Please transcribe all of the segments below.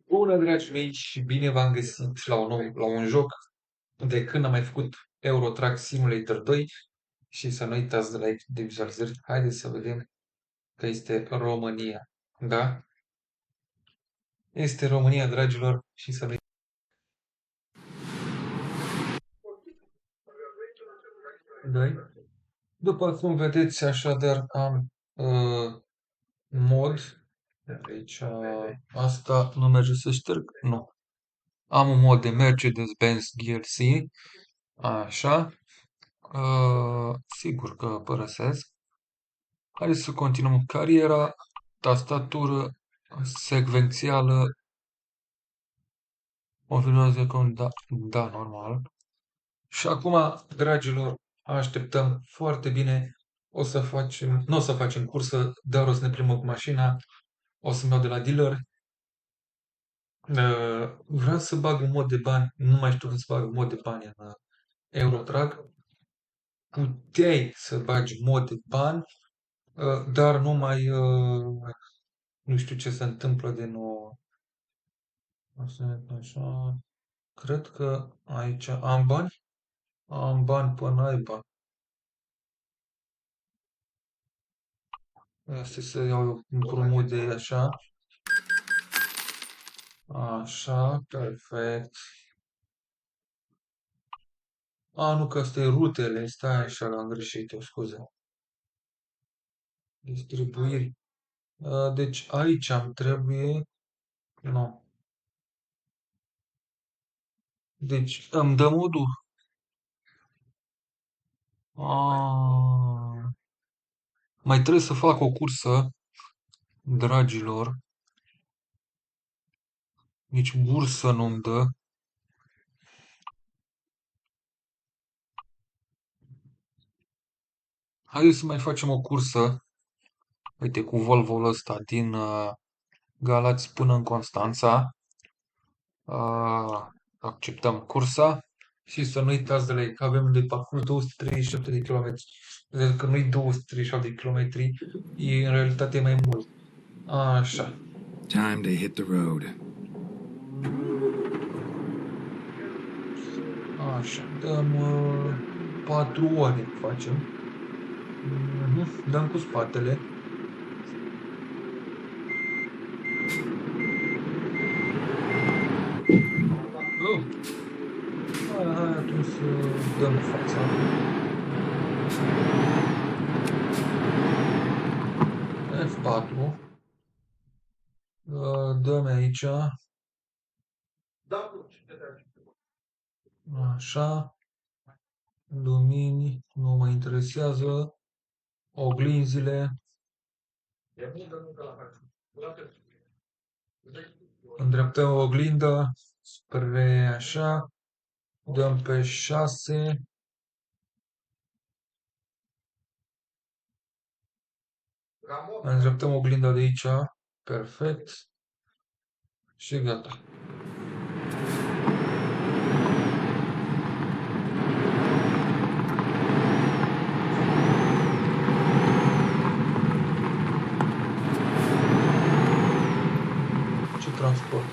Bună, dragi mei, și bine v-am găsit la un joc de când am mai făcut Euro Truck Simulator 2 și să nu uitați de like, de vizualizări. Haideți să vedem că este România. Da? Este România, dragilor, și să nu uitați. După cum vedeți, așadar, am mod. Aici, asta nu merge să șterg? Nu. Am un mod de Mercedes-Benz GLC. Așa. Sigur că părăsesc. Haideți să continuăm cariera, tastatură secvențială, configurație cum da, normal. Și acum, dragilor, așteptăm foarte bine. Nu o să facem cursă, dar o să ne plimbăm cu mașina, o să-mi iau de la dealer. Vreau să bag un mod de bani, nu mai știu cum să bag un mod de bani în Eurotrack. Puteai să bagi mod de bani, dar nu mai, nu știu ce se întâmplă de nou. Așa. Cred că aici am bani. Am bani până ai bani. Asta să iau împrumut de așa. Așa, perfect. Nu, că asta e rutele. Stai așa, l-am greșit, eu scuze. Distribuiri. Deci aici am trebuie. Nu. Deci îmi dă modul. Ah, mai trebuie să fac o cursă, dragilor. Nici bursă nu-mi dă. Haideți să mai facem o cursă. Uite, cu Volvo-ul ăsta din Galați până în Constanța. Acceptăm cursa și să nu uitați de la că avem de parcurs 237 de km. Vedeți că nu-i 237 de km, e în realitate mai mult. Așa. Time to hit the road. Așa. Dăm 4 ore facem. Dăm cu spatele. Oh. Hai atunci să dăm fața. F4. Dăm aici. Așa. Lumini. Nu mă interesează. Oglinzile. Îndreptăm oglinda spre așa. Dăm pe 6. Îndreptăm oglinda de aici. Perfect. Și gata. Ce transport?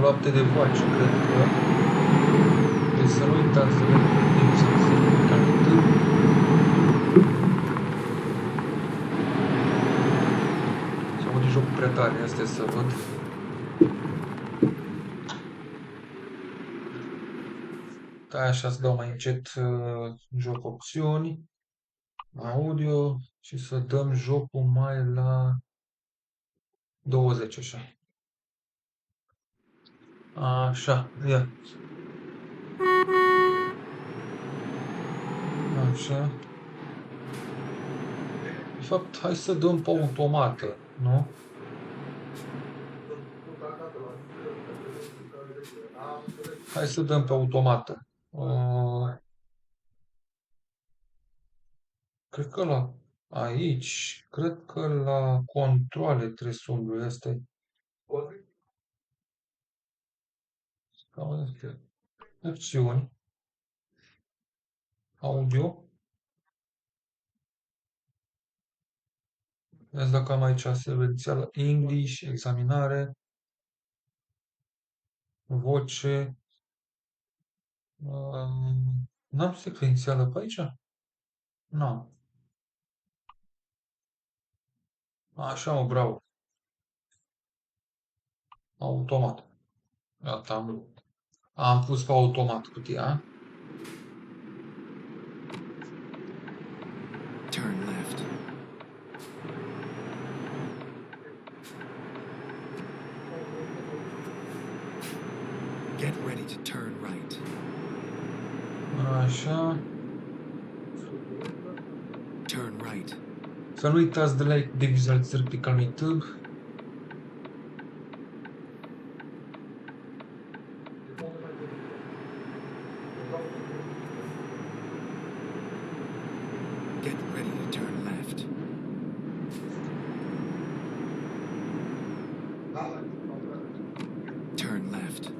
Lapte de vaci, cred că. Deci să nu uitați să vedem să mă de jocul prea tare, astea să văd. Da, așa să dau mai încet joc opțiuni, audio și să dăm jocul mai la 20 așa. Așa, ia. Așa. De fapt, hai să dăm pe automată, nu? Hai să dăm pe automată. Cred că la aici, cred că la controle trebuie să umblu. Asta e. Opțiuni, audio. Vezi dacă am aici secvențială English, examinare. voce. N-am secvențială pe aici? Nu. Așa, mă, bravo. Automat. Gata, am pus pe automat cutia. Turn left. Get ready to turn right. Așa. Turn right. Să nu uitați de like, de vizualizări pe canalul YouTube. Get ready to turn left. Turn left.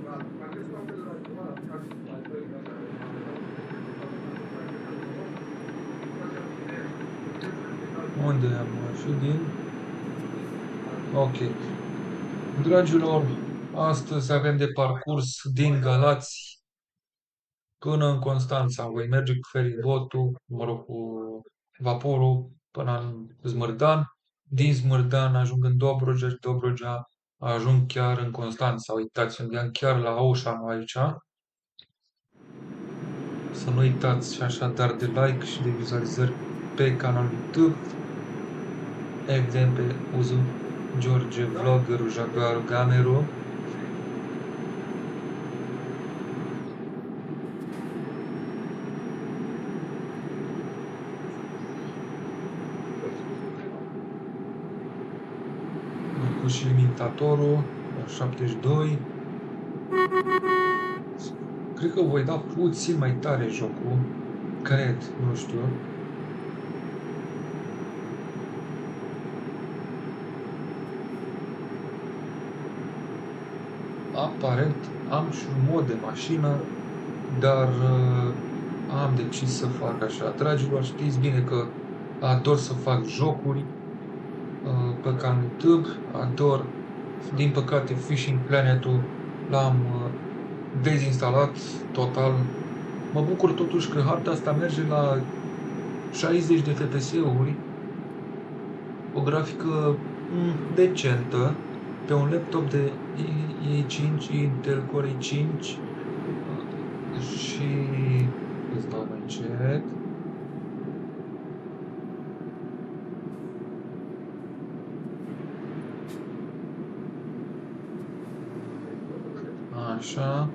Unde am ieșit din? Ok. Dragilor, astăzi avem de parcurs din Galați până în Constanța. Voi merge cu feribotul, mă rog, cu vaporul până în Zmârdan. Din Zmârdan ajung în Dobrogea și Dobrogea ajung chiar în Constanța. Uitați, unde chiar la Oșanu aici. Să nu uitați și așadar de like și de vizualizări pe canalul YouTube. Evident pe uzul George Vloggerul Jaguar Gameru. Am pus și limitatorul la 72. Cred că voi da puțin mai tare jocul. Cred, nu știu. Aparent am și un mod de mașină, dar am decis să fac așa. Dragilor, știți bine că ador să fac jocuri pe canalul YouTube, ador. Din păcate, Fishing Planet-ul l-am dezinstalat total. Mă bucur totuși că harta asta merge la 60 de FPS-uri, o grafică decentă, pe un laptop de i5, Intel Core i5 și îți dau mai încet. Așa.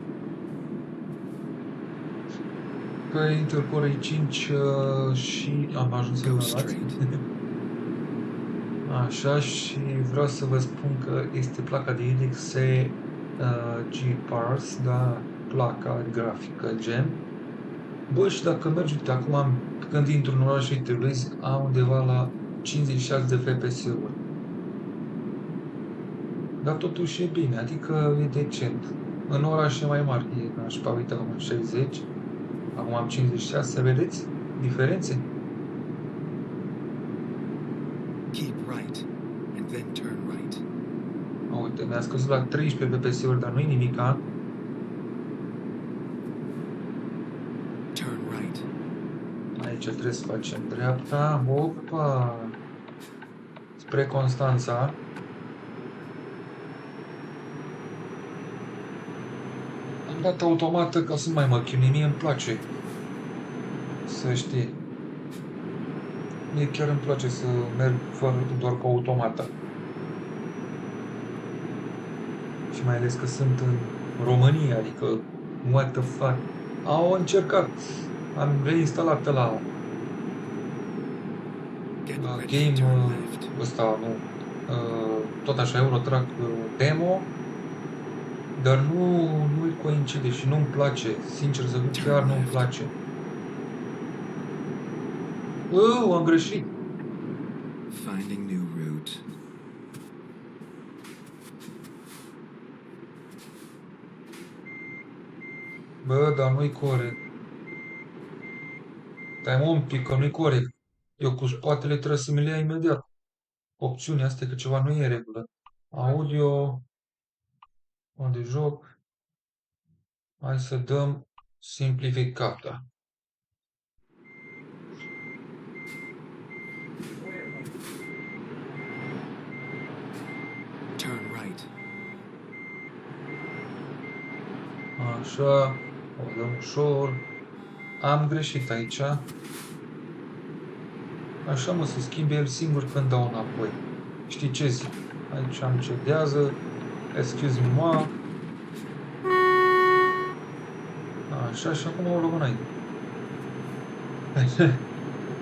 Pe Intel Core i5 și am ajuns Go la straight. Așa, și vreau să vă spun că este placa de IDX G-Pars, da, placa grafică gen. Bă, și dacă mergi, uite, acum când intru în oraș și te vezi, am undeva la 56 de FPS-uri. Dar totuși e bine, adică e decent. În orașe mai mari e nașpa, uite, acum 60, acum am 56, vedeți diferențe? Keep right and then turn right. Uite, mi-a scăzut la 13 FPS-uri, dar nu-i nimica. Turn right. Aici trebuie să facem dreapta. Opa! Spre Constanța. Am dat automată ca să nu mai mă chinui. Mie îmi place. Să știi. Mie chiar îmi place să merg fără, doar cu automata. Și mai ales că sunt în România, adică what the fuck. Au încercat. Am reinstalat la Get game ready to turn left. ăsta, nu, tot așa, Eurotrack demo, dar nu-i coincide și nu-mi place, sincer să fiu, chiar nu-mi place. Am greșit. Finding new route. Bă, dar nu-i corect. Stai un pic, că nu-i corect. Eu cu spatele trebuie să mi le ia imediat. Opțiunea asta e că ceva nu e în regulă. Audio, de joc. Hai să dăm simplificata. Turn right. Așa, o dăm ușor. Am greșit aici. Așa mă, se schimbe el singur când dau înapoi. Știi ce zic? Aici am cedează. Excuse-moi. Așa, și acum o luăm înainte.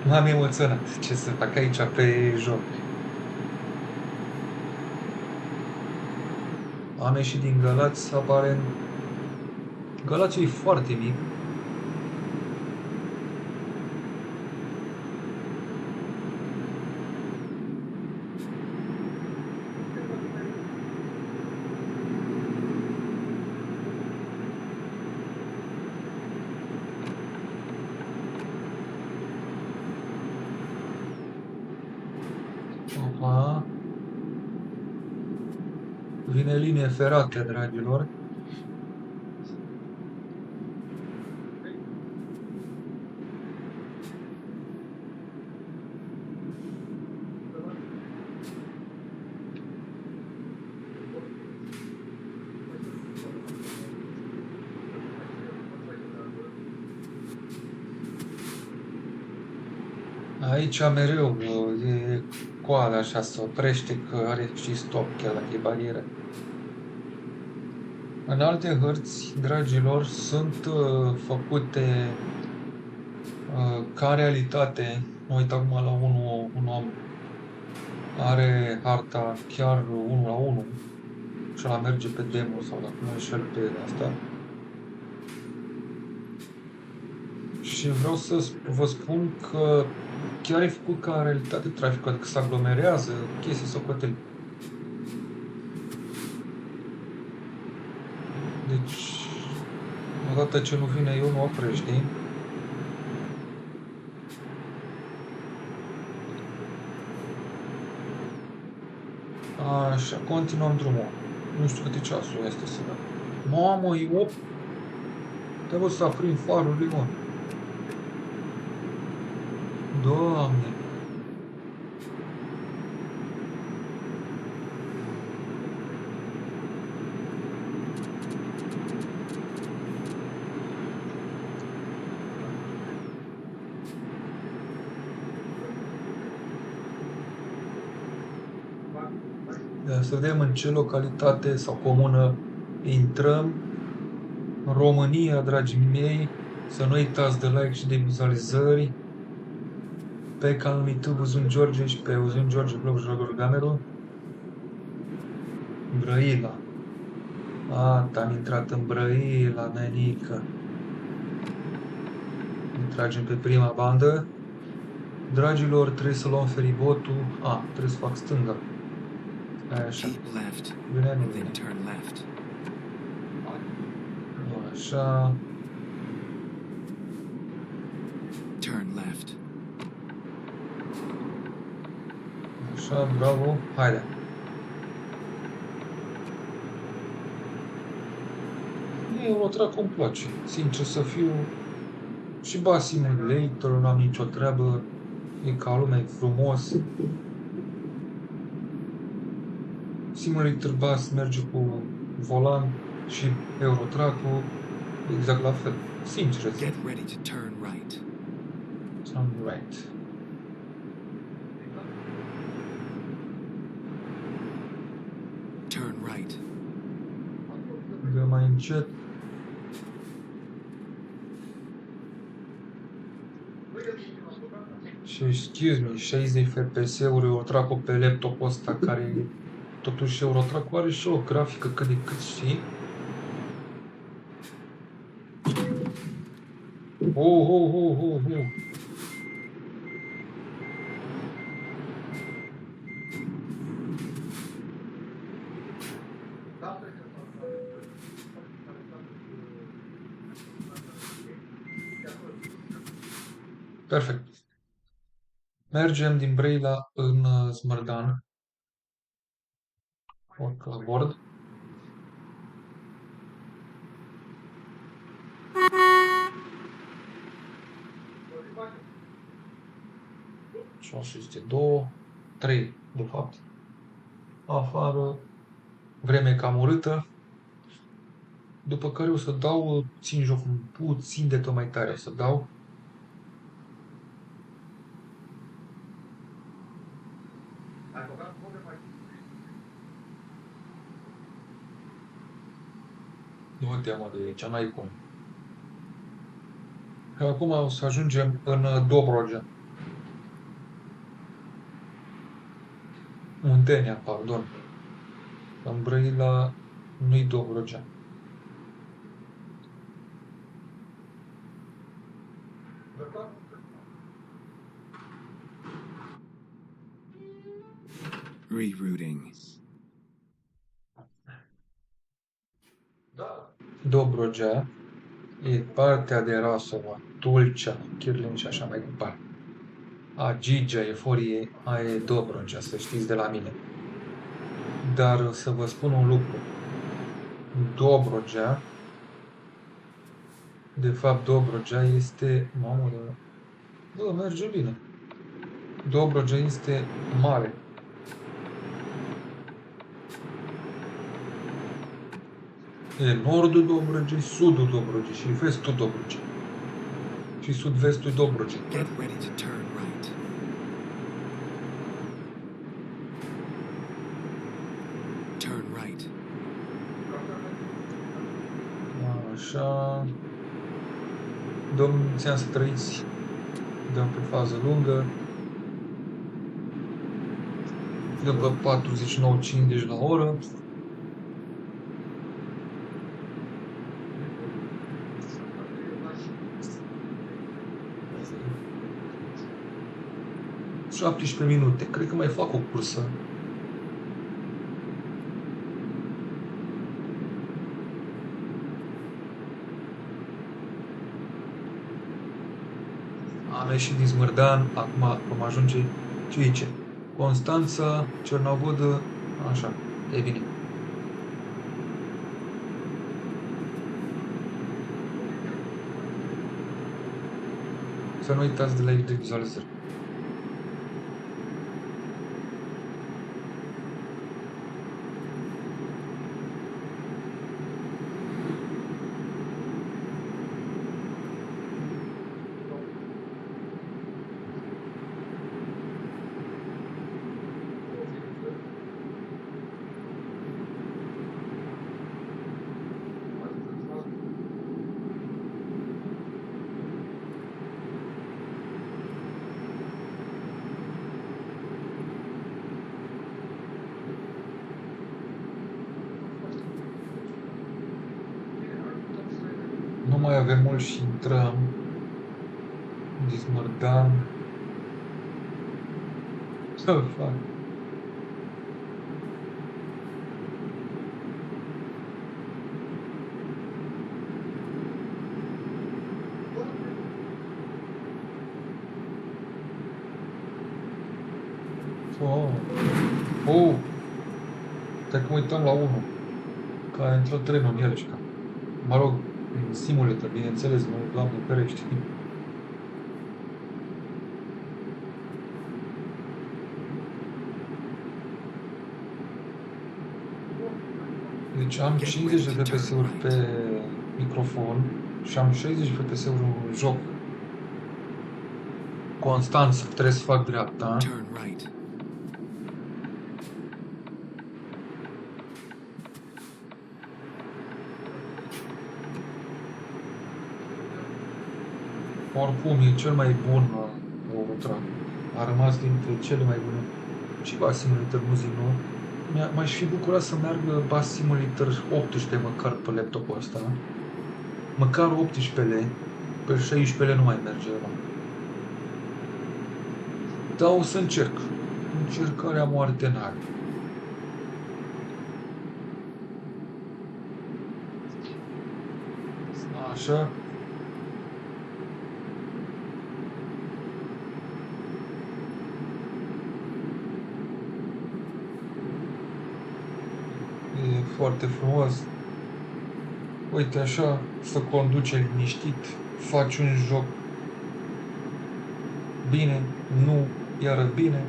M-am emoționat. Ce să fac aici pe joc? Am ieșit din Galați, aparent. Galațiul e foarte mic. Opa. Vine linie ferată, dragilor. Aici mereu e coada așa, se oprește că are și stop chiar dacă e barieră. În alte hărți, dragilor, sunt făcute ca realitate. Mă uit acum la un om are harta chiar 1 la 1 și la merge pe demo sau dacă nu înșel pe asta. Și vreau să vă spun că chiar e făcut ca realitate traficul, adică se aglomerează chestii socoteli. Deci, odată ce nu vine eu, nu oprești. Așa, continuăm drumul. Nu știu câte ceasul este să dăm. Mamă, e 8. Trebuie să aprind farurile, mă. Doamne. Să vedem în ce localitate sau comună intrăm. România, dragii mei, să nu uitați de like și de vizualizări pe canalul YouTube Uzun George și pe Uzun George Blog Jocuri Gameru. Brăila. Am intrat în Brăila, nenică. Tragem pe prima bandă. Dragilor, trebuie să luăm feribotul. Trebuie să fac stânga. Așa. Keep left Vine, nu and vine. then turn left. Așa. Turn left. Așa, bravo. Haide. Mie Eurotrack îmi place. Sincer să fiu. Și Bus Simulator, n-am nicio treabă. E ca lumea, e frumos. Simulator Bus merge cu volan și Eurotrack-ul exact la fel. Sincer, Get ready to turn right. turn right. Turn right. Dă mai încet. Și excuse me, 60 FPS-uri Eurotrack-ul pe laptopul ăsta care totuși Eurotrack-ul are și o grafică cât de cât, știi? Oh. Perfect. Mergem din Brăila în Smărdan. Urc la bord. 602, 3 de fapt. Afară, vreme cam urâtă. După care o să dau, țin joc puțin de tot mai tare, o să dau. Nu te mă de aici, n-ai cum. Acum o să ajungem în Dobrogea. Muntenia, pardon. În Brăila nu-i Dobrogea. Rerouting. Dobrogea e partea de Rasova, Tulcea, Chirlin și așa mai departe. Agigea, Eforie, aia e Dobrogea, să știți de la mine. Dar să vă spun un lucru. Dobrogea, de fapt Dobrogea este... Mamă, bă, merge bine. Dobrogea este mare. E nordul Dobrogei, sudul Dobrogei și vestul Dobrogei. Și sud-vestul Dobrogei. Get ready to turn right. Turn right. Așa. Dăm, ți-am să trăiți. Dăm pe fază lungă. Dăm pe 49-50 la oră. Și 17 minute. Cred că mai fac o cursă. Am ieșit din Smârdan, acum vom ajunge ce aici. Constanța, Cernavodă, așa, e bine. Să nu uitați de like de vizualizări. Nu mai avem mult și intrăm. Dismărdan. Ce fac? Oh. Oh. Stai că mă uitam la unul. Că a intrat trenul în el și mă rog, în simulator, bineînțeles, nu, Doamne ferește. Deci am 50 de FPS-uri pe microfon și am 60 de FPS-uri în joc. Constant trebuie să fac dreapta. Turn right. Oricum, e cel mai bun Eurotrack. A rămas dintre cele mai bune. Și Bus Simulator, nu zic nu. M-aș fi bucurat să meargă Bus Simulator 18 măcar pe laptopul ăsta. Măcar 18-le. Pe 16-le nu mai merge ăla. Dar o să încerc. Încercarea moarte n-are. Așa. E foarte frumos. Uite așa, să conduce liniștit, faci un joc bine, nu iară bine.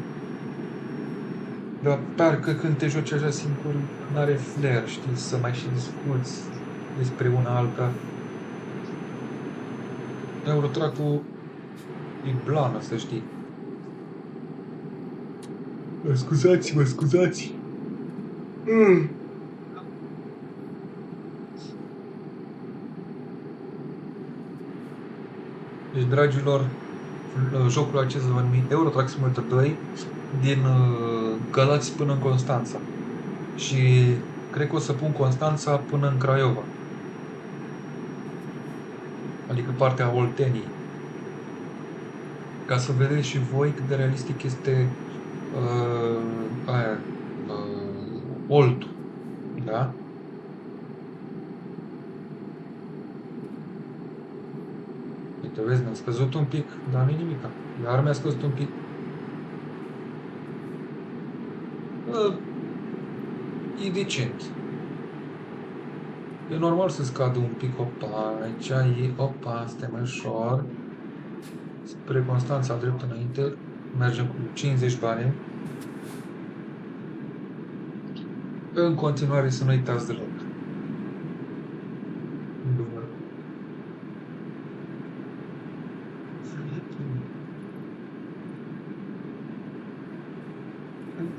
Dar parcă când te joci așa singur, n-are flair, știi, să mai și discuți despre una alta. Eurotrack-ul e blană, să știi. Scuzați-mă, scuzați! Deci, dragilor, jocul acesta va numi Eurotrack Simulator 2 din Galați până în Constanța. Și cred că o să pun Constanța până în Craiova. Adică partea Olteniei. Ca să vedeți și voi cât de realistic este Oltul. Da? Uite, vezi, mi-a scăzut un pic, dar nu-i nimica. Iar mi-a scăzut un pic. E decent. E normal să scadă un pic, opa, aici e, opa, stai mai ușor. Spre Constanța, drept înainte, mergem cu 50 bani. În continuare să nu uitați deloc.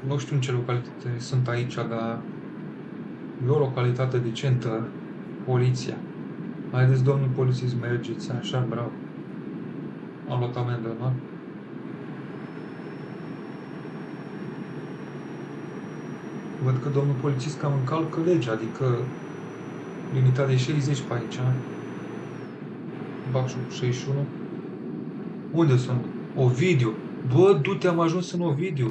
Nu știu în ce localitate sunt aici, dar e o localitate decentă, poliția. Haideți, domnul polițist, mergeți, așa, bravo. Am luat amendă, nu? Văd că domnul polițist cam încalcă legea, adică limita de 60 pe aici. Bag 61. Unde sunt? Ovidiu. Bă, du-te, am ajuns în Ovidiu.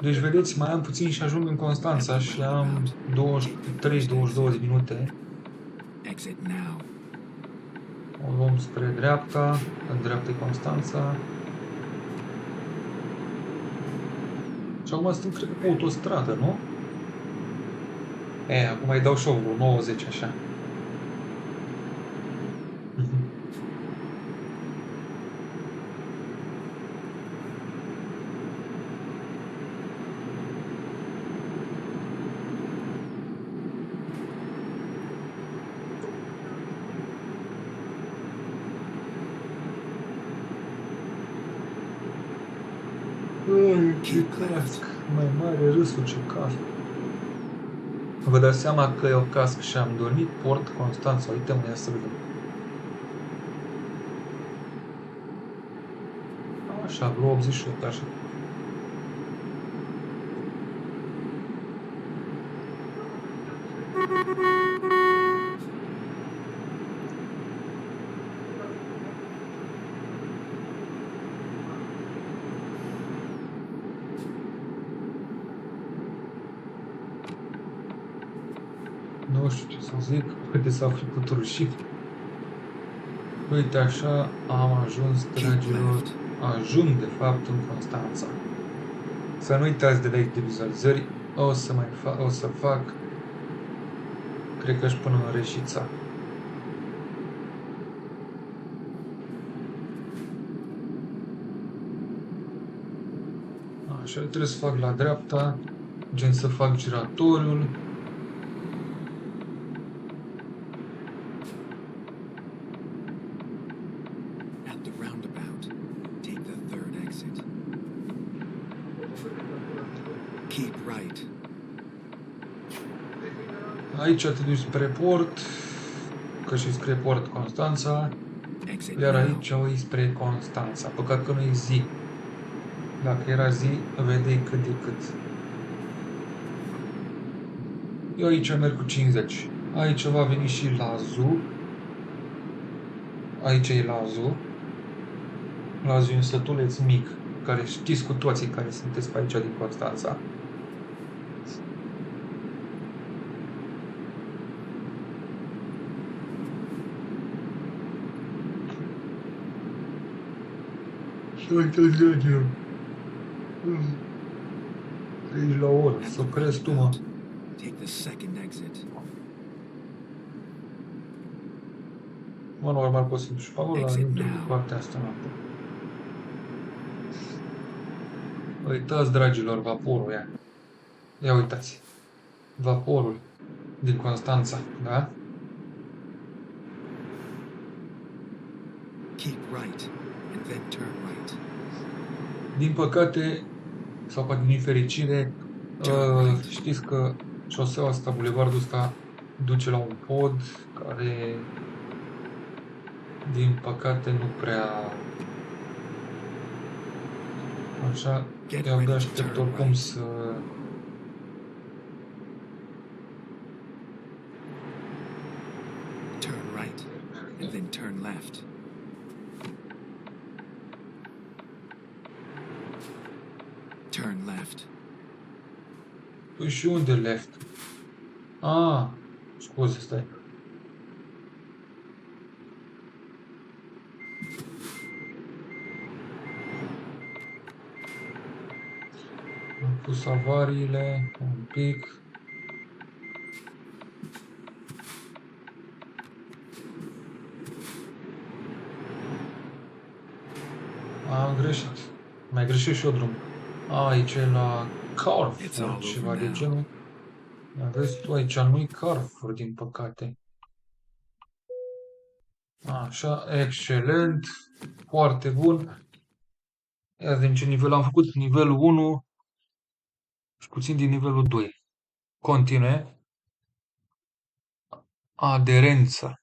Deci, vedeți, mai am puțin și ajung în Constanța și am 23-22 de minute. O luăm spre dreapta, în dreapta e Constanța. Și acum suntem, cred că, pe autostradă, nu? Acum îi dau show-ul, 90, așa. Ce casc, mai mare râsul, ce casc. Vă dați seama că eu casc și am dormit, Port Constanța, uite-mă, ia să vedem. Așa, vreo 88, așa. Nu știu ce să zic, uite s-a făcut rușit. Uite așa am ajuns, dragilor, ajung de fapt în Constanța. Să nu uitați de like, de vizualizări, o să fac, cred că și până în Reșița. Așa, trebuie să fac la dreapta, gen să fac giratoriul. Aici te duci spre port, că și spre port Constanța, iar aici o iei spre Constanța. Păcat că nu e zi. Dacă era zi, vedeai cât de cât. Eu aici merg cu 50. Aici va veni și Lazu. Aici e Lazu. Lazu e un sătuleț mic, care știți cu toții care sunteți pe aici din Constanța. Și uite-ți, dragilor. 30 la oră, să crezi tu, mă. Mă, normal poți să duci pe acolo, dar nu trebuie partea asta noapte. Uitați, dragilor, vaporul, ia. Ia uitați. Vaporul din Constanța, da? Keep right, and then turn right. Din păcate, sau poate din fericire, Turn right. știți că șoseaua asta, bulevardul ăsta, duce la un pod care, din păcate, nu prea... Așa, Get eu abia ready to aștept turn oricum right. să... Turn right, and then turn left. Turn left. Păi și unde left? Ah, scuze, stai. Am pus avariile un pic. Am greșit. Mai greșit și eu drum. A, aici e la It's Carrefour, all over ceva de now. genul. Dar vezi tu, aici nu-i Carrefour, din păcate. Așa, excelent, foarte bun. Ia din ce nivel am făcut, nivelul 1 și puțin din nivelul 2. Continue. Aderență.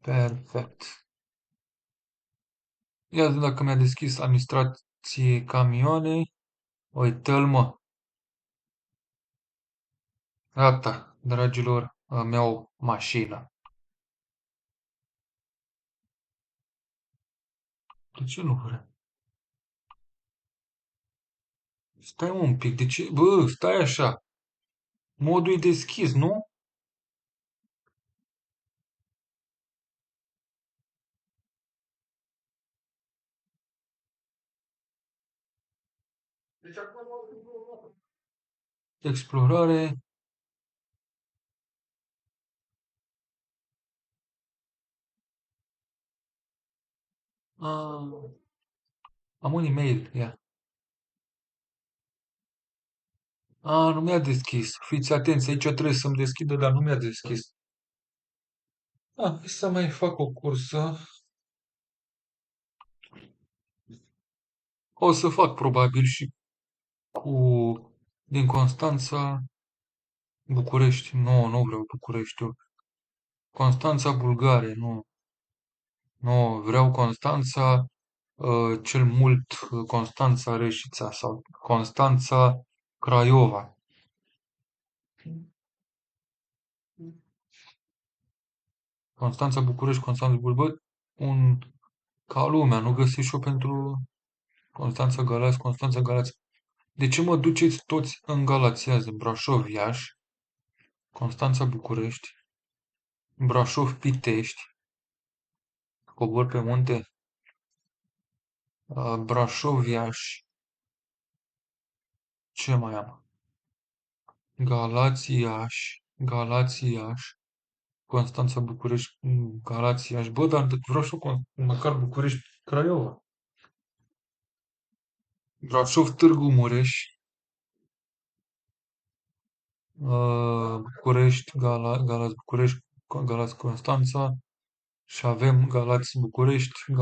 Perfect. Ia zi dacă mi-a deschis administrație camioane. Uite-l, mă. Gata, dragilor, îmi iau mașina. De ce nu vrea? Stai un pic, de ce? Bă, stai așa. Modul e deschis, nu? Deci acum explorare. Ah, am un e-mail, ia. Nu mi-a deschis. Fiți atenți, aici trebuie să-mi deschidă, dar nu mi-a deschis. Hai să mai fac o cursă. O să fac probabil și cu din Constanța, București. Nu, nu vreau Bucureștiul. Constanța, Bulgaria, nu. Nu, vreau Constanța, cel mult Constanța, Reșița sau Constanța, Craiova. Constanța, București, Constanța, Bulgaria. Un ca lumea, nu găsesc și eu pentru Constanța, Galați. De ce mă duceți toți în Galați azi? Brașov, Iași, Constanța, București, Brașov, Pitești, cobor pe munte, Brașov, Iași, ce mai am? Galați, Iași, Constanța, București, Galați, Iași. Bă, dar vreau și eu măcar București, Craiova. Brașov, Târgu Mureș, București, Galați, București, Galați, Constanța, și avem Galați București,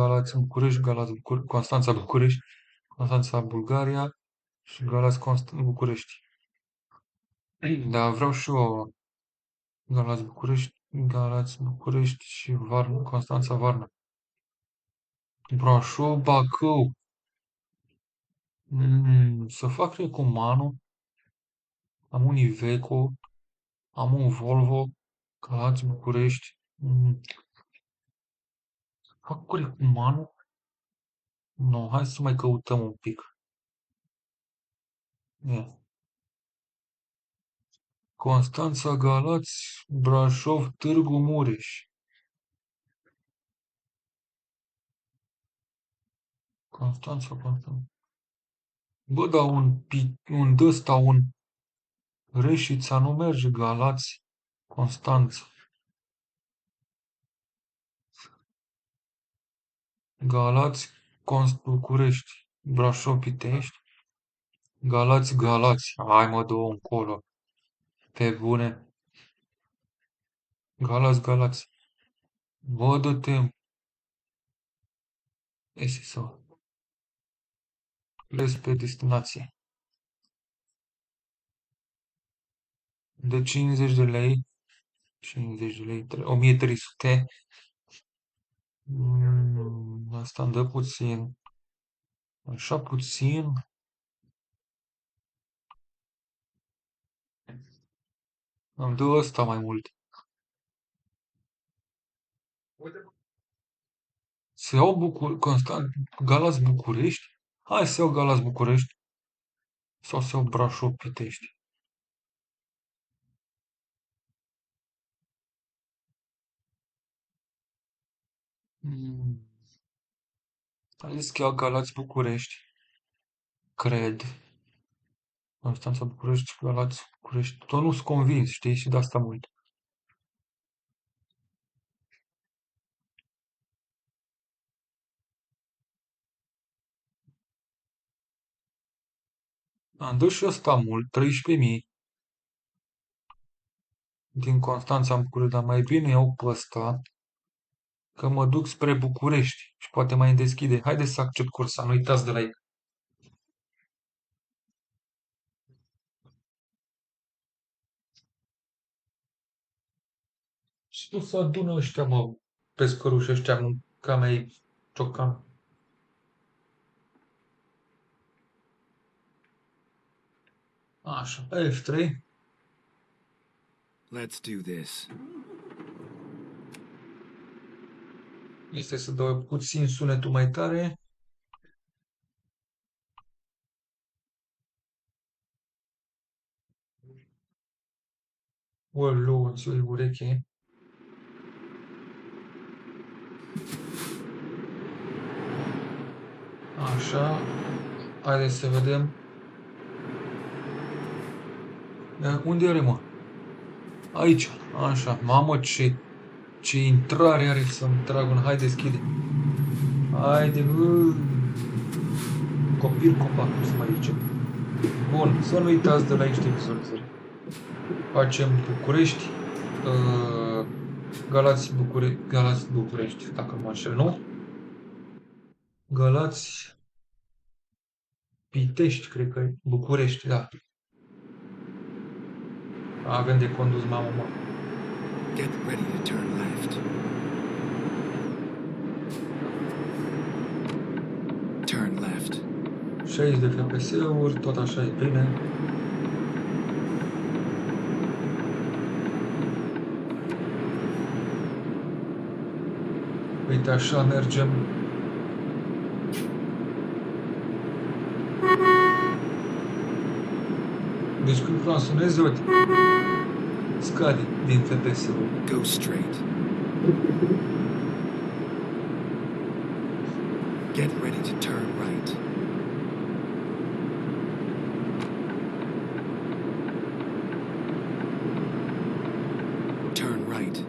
Constanța București, Constanța Bulgaria și București. Dar vreau și eu Galați București și Varna, Constanța Varna. Brașov, Bacău. Să fac recomandă. Am un Iveco, am un Volvo, Galați București. Fac cu recomandă? Nu, hai să mai căutăm un pic. Ia. Constanța, Galați, Brașov, Târgu Mureș. Constanța. Bă, dar un d-ăsta, un Reșița nu merge, Galați, Constanța. Galați, București. Brașov, Pitești. Galați, Galați. Hai mă, dă-o încolo. Pe bune. Galați, Galați. Bă, dă-te. SSO. Pleci pe destinație. De 50 de lei. 50 de lei. 1300. Asta îmi dă puțin. Așa puțin. Îmi dă ăsta mai mult. Să iau Constant, Galați București? Hai să iau Galați București. Sau să iau Brașov Pitești. Mm. Am zis că iau Galați București. Cred. Constanța București, Galați București. Tot nu sunt convins, știi, și de asta mult. Am dat și ăsta mult, 13.000 din Constanța în București, dar mai bine iau pe ăsta, că mă duc spre București și poate mai deschide. Haideți să accept cursa, nu uitați de like. Și tu să adună ăștia, mă, pescăruși ăștia, mă, ca mei ciocan. Așa, F3. Let's do this. Este să dau puțin sunetul mai tare. Olu, înțeleg ureche. Așa. Haideți să vedem. Unde are, mă? Aici. Așa. Mamă, ce intrare are să-mi trag un. Hai, deschide. Haide, copil copac, cum se mai zice. Bun, să nu uitați de like și de vizualizări. Facem București. Galați București, dacă nu mă înșel, nu? Galați Pitești, cred că e. București, da. Avem de condus, mamă, mă. Get ready to turn left. Turn left. 60 de FPS-uri, tot așa e bine. Uite, așa mergem. Deci când fransonezi, uite, scade din FPS-uri. Go straight. Get ready to turn right. Turn right.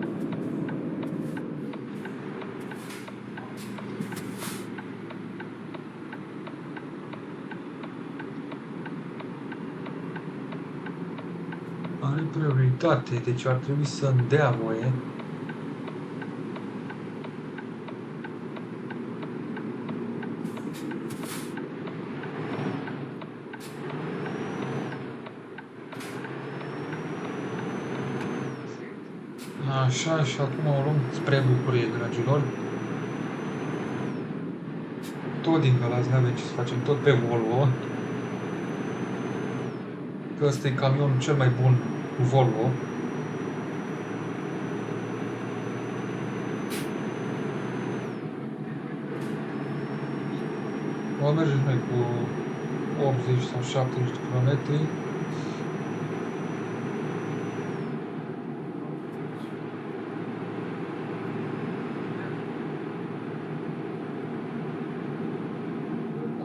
Are prioritate, deci ar trebui să-mi dea voie. Așa, și acum o luăm spre Bucurie, dragilor. Tot din Galați, n-avem ce să facem, tot pe Volvo. Că ăsta e camionul cel mai bun cu Volvo. O mergem noi cu 80 sau 70 de km.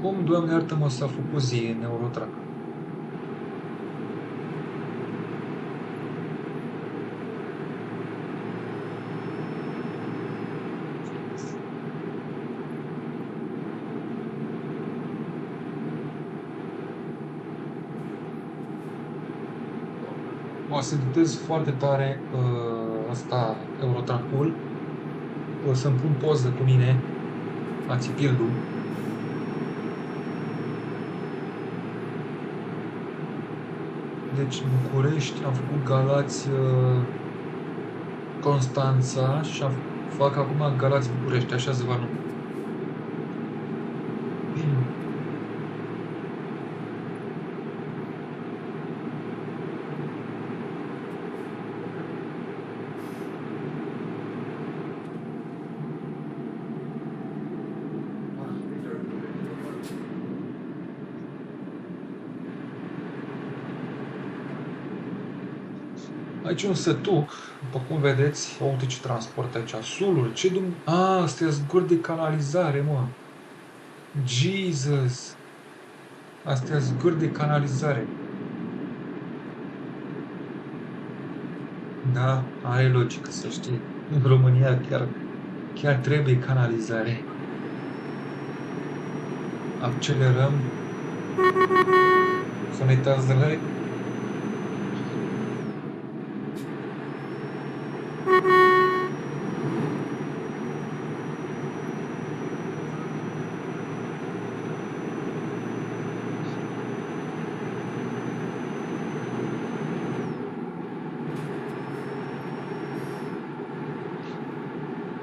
Cum, Doamne iartă-mă, s-a făcut zi în Eurotrack? O să editez foarte tare ăsta, Eurotrack-ul. O să-mi pun poză cu mine, Ațipildu. Deci București, am făcut Galați, Constanța și fac acum Galați București, așa se va numi. Aici un sătuc, după cum vedeți, uite ce transport aici, suluri, ce astea sunt guri de canalizare, mă. Jesus! Astea sunt guri de canalizare. Da, are logică, să știi. În România chiar trebuie canalizare. Accelerăm. Să ne uitați de la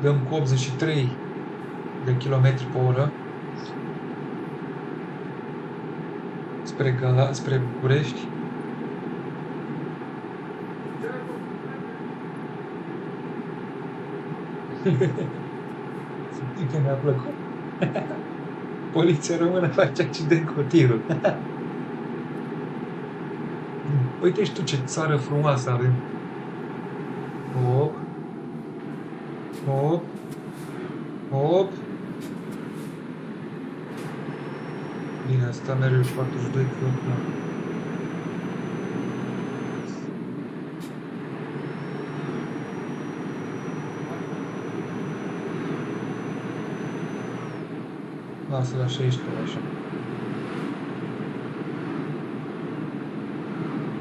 dăm cu 83 de km pe oră spre București. Că mi-a plăcut. Poliția română face accident cu tirul. Uite și tu ce țară frumoasă avem. Hop. Hop. Hop. Bine, asta mereu 42 km. Lasă la 16, așa.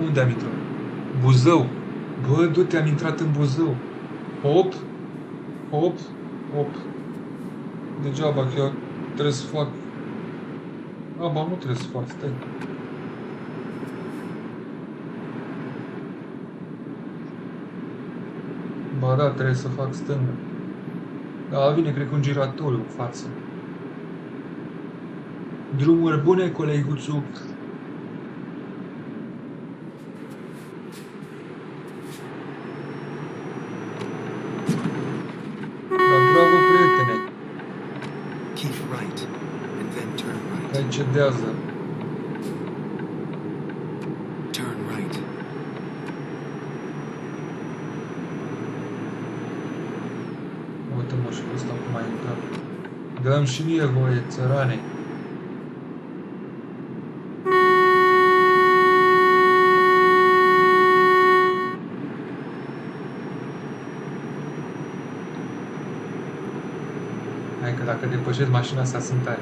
Unde am intrat? Buzău. Bă, du-te, am intrat în Buzău. Hop. Hop. Hop. Degeaba că eu trebuie să fac... Ba, nu trebuie să fac, stai. Ba da, trebuie să fac stânga. Da, vine, cred că un giratoriu în față. Drumuri bune, coleguțu. Da, bravo, prietene. Keep right, and then turn right. Ai cedează. Turn right. Uite-mă și pe ăsta cum a intrat. Dă-mi și mie voie, țărane. Hai că dacă depășesc mașina asta sunt tare.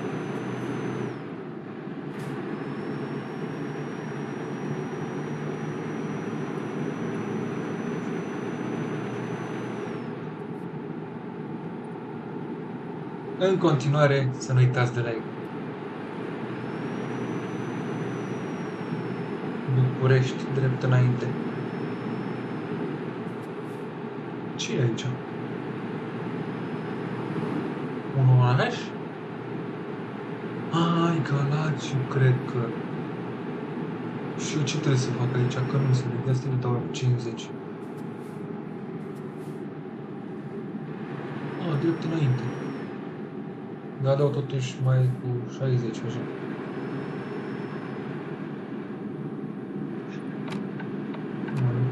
În continuare, să nu uitați de like. București, drept înainte. Ce e aici? Un oraș? Ai, Galați, eu cred că... Și eu ce trebuie să fac aici? Că nu înțeleg, de asta le dau 50. Drept înainte. Da, dau totuși mai cu 60, așa.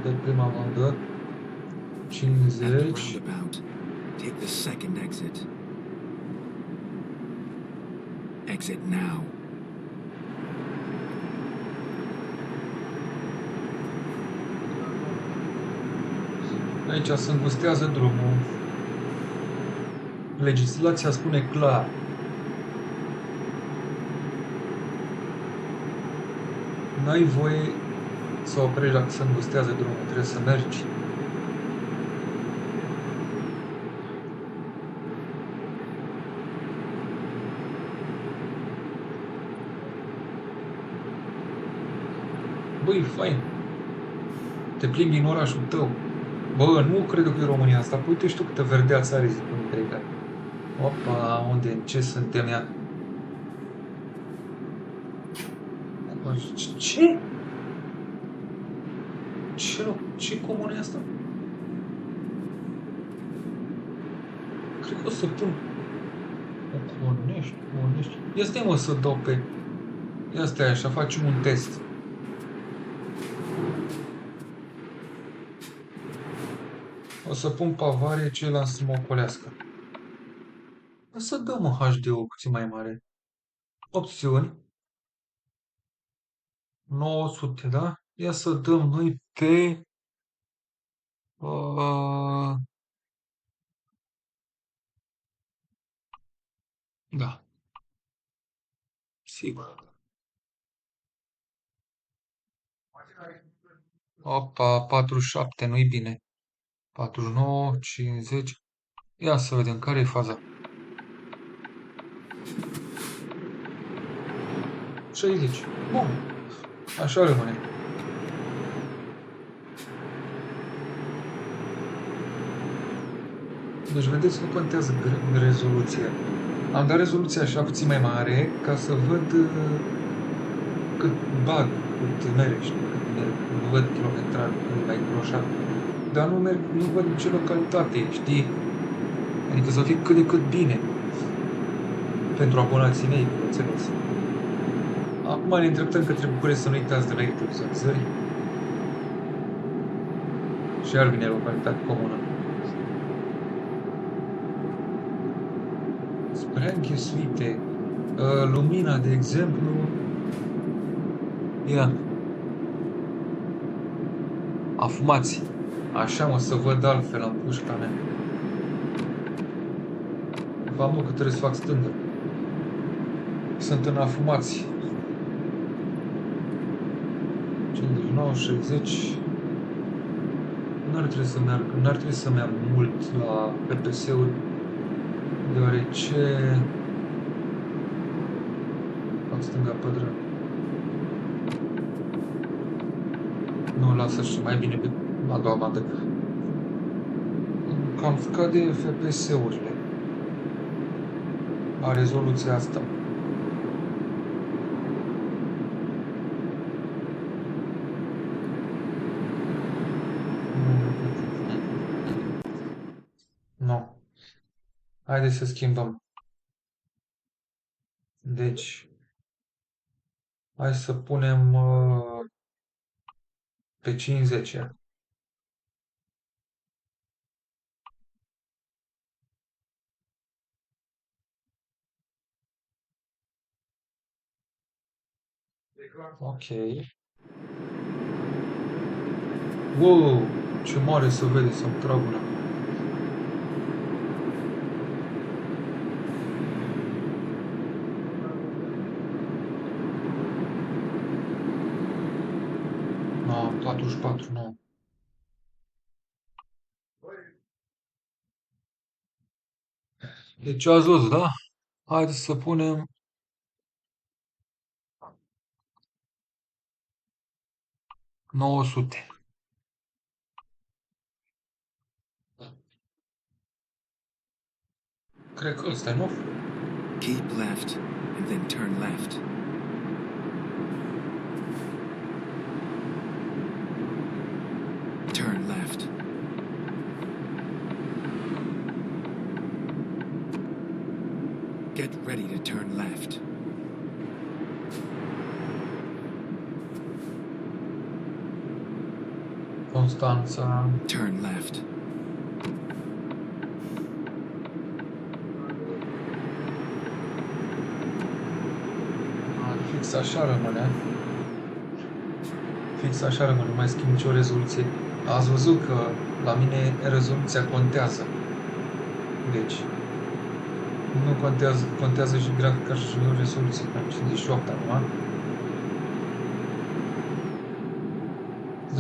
Pe prima bandă. 50. Take the second exit. Exit now. Aici se îngustează drumul. Legislația spune clar. N-ai voie să oprești dacă se îngustează drumul, trebuie să mergi. Băi, fain. Te plimbi în orașul tău. Bă, nu cred că e România asta. Păi uite și tu câtă verdeață are zi până trec. Opa, unde, în ce suntem ea? Ce? Ce comună e asta? Cred că o să pun... O pornești. Ia stai mă să dau pe... Ia stai așa, facem un test. O să pun pavare, ceilalți să mă ocolească. O să dăm un HD-ul puțin mai mare. Opțiuni. 900, da? Ia să dăm noi pe... da, sigur. Opa, 47, nu-i bine. 49, 50. Ia să vedem care e faza. 60. Bun. Așa rămâne. Deci, vedeți, nu contează rezoluția. Am dat rezoluția așa puțin mai mare ca să văd cât bag, cât merg, știi, cât merg. Nu văd kilometraj, la așa. Dar nu văd nicio localitate, știi? Adică să fie cât de cât bine. Pentru abonații mei, bineînțeles. Acum ne îndreptăm către București, să nu uitați de la actualizări. Și ar vine localitate comună. Spre înghesuite. Lumina, de exemplu. Ia. Afumați. Așa mă, să văd altfel în pușca mea. V-am că trebuie să fac stângă. Sunt în afumați. 59, 60. N-ar trebui să merg mult la PPS-uri, deoarece fac stânga pădră. Nu, lasă și mai bine pe a doua bandă. Cam scade FPS-urile la rezoluția asta. Nu. Haideți să schimbăm. Deci, hai să punem pe 50. Ok. Wow, ce mare se vede, să-mi trag una. No, 44, nu. Deci ați văzut, da? Haideți să punem 900. Cred că ăsta e, nu? Keep left and then turn left. Turn left. Get ready to turn left. Constanța. Turn left. Fix așa rămâne. Fix așa rămâne, nu mai schimb nicio rezoluție. Ați văzut că la mine rezoluția contează. Deci, nu contează și grafica și rezoluția, 58 acum.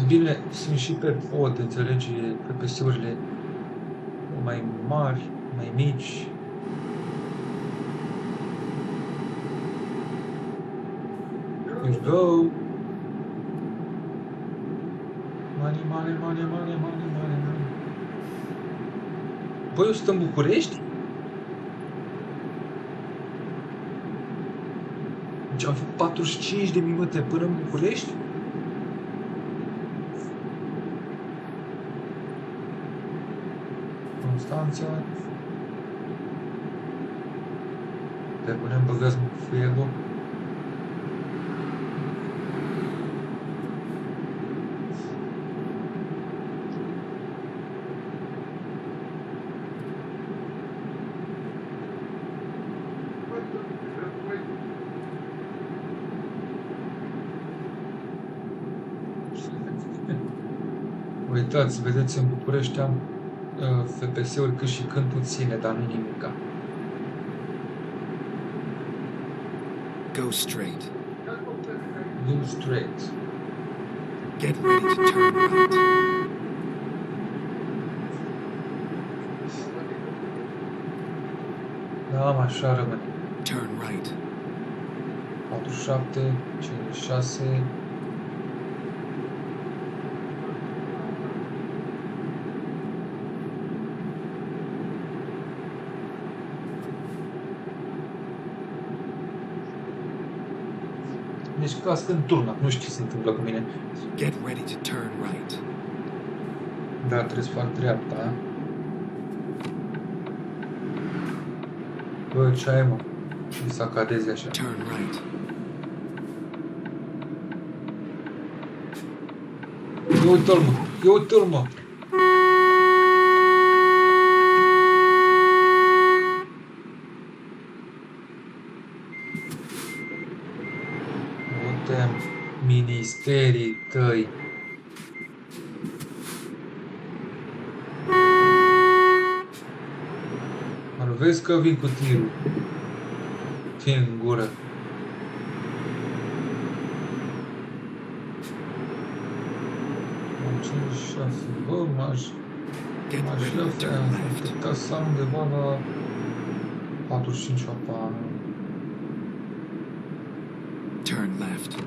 Bine, sunt și pe pod, înțelegi, PPS-urile mai mari, mai mici. Here we go. Money, money, money, money, money, money, money. Băi, eu sunt în București? Deci am făcut 45 de minute până în București? Constanța. Pe bune, băgați mă cu Fuego. Uitați, vedeți, în București am FPS-uri cât și când puține, dar nu nimica. Go straight. Go straight. Get ready to turn right. Da, mă, așa rămâne. Turn right. 47, 56. Deci cască în turn, nu știu ce se întâmplă cu mine. Get ready to turn right. Da, trebuie să fac dreapta. Bă, ce ai, mă? Și să cadezi așa. Turn right. Ia uite-l, mă! Ia uite-l, mă! Uite ministerii tăi. Mă vezi că vin cu tirul. Fii în gură. Am 56. Bă, Get m-aș ready to turn left. afecta să am undeva la 45 apa. Turn left.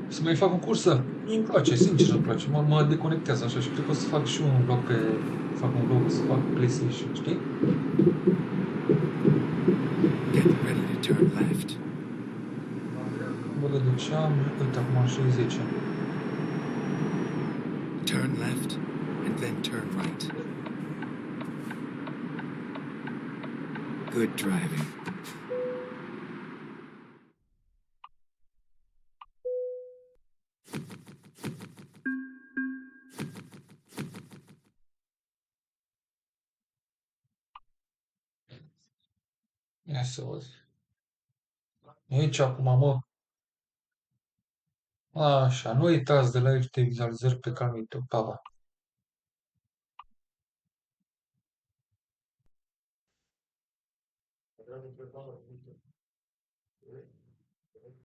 Să mai fac o cursă? Mie îmi place, sincer îmi place. Mă deconectează așa și cred că o să fac și un vlog pe... Fac un vlog să fac PlayStation, știi? Get ready to turn left. Bă, de ce am... Uite, acum am 60. Turn left and then turn right. Good driving. Ia să văd. Aici acum, mă. Așa, nu uitați de like, de vizualizări pe canalul YouTube. Pa, pa.